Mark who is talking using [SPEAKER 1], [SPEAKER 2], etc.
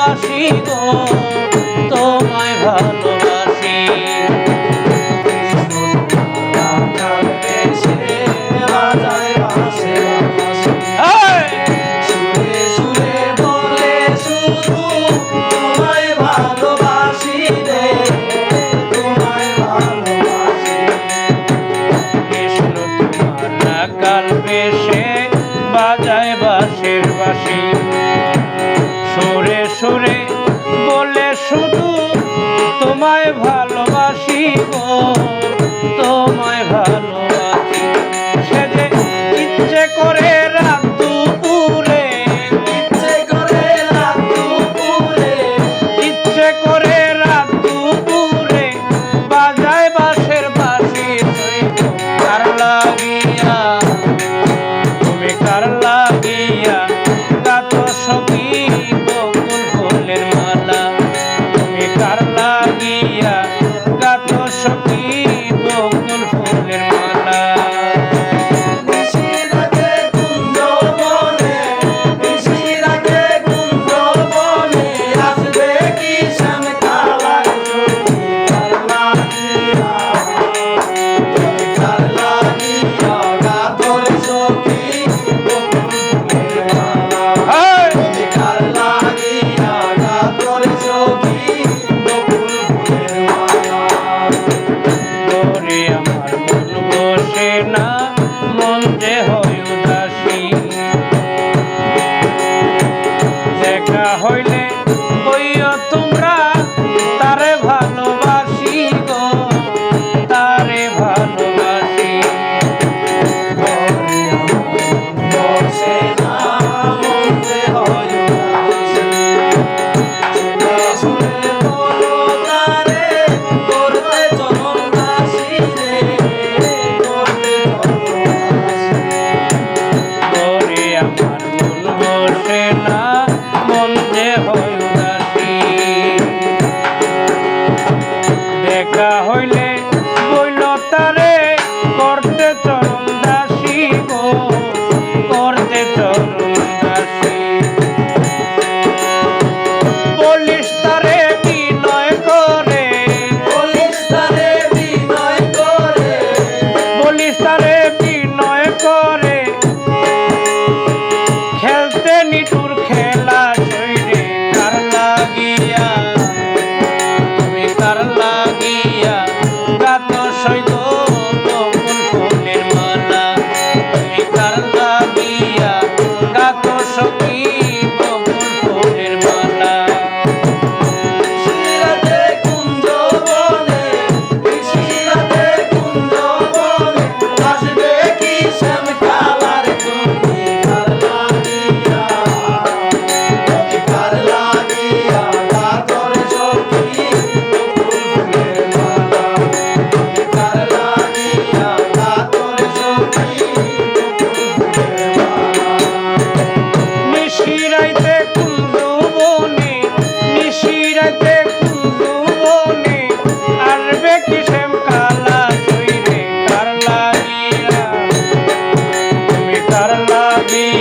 [SPEAKER 1] ভালোবাসি গো তোমায় ভালোবাসি বাজায় বাঁশের বাঁশি সুরে সুরে বলে শুধু তোমায় ভালোবাসি গো তোমায় ভালোবাসি সে যে ইচ্ছে করে রাত দুপুরে ইচ্ছে করে রাত দুপুরে ইচ্ছে করে রাত দুপুরে বাজায় বাঁশের বাঁশি কার লাগিয়া কার লাগিয়া গাত সখী বকুল ফুলের মালা তুমি কার লাগিয়া গাত সখী বকুল ফুলের মালা হইলে কইও তোমরা তারে ভালোবাসি গো তারে ভালোবাসি আমার মন বসে না দেখা হইলে বইল তারে করতে চরণ দাসী গো করতে চরণ দাসী বলিস তারে বিনয় করে বলিস তারে বিনয় করে বলিস তারে বিনয় করে খেলতে নিঠুর খেলা শৈরে কার লাগিয়া তুমি কার লাগিয়া গাত সৈগ বকুল ফুলের মালা তুমি কার লাগিয়া গাত সখী বকুল ফুলের মালা কার লাগিয়া তুমি কার লাগিয়া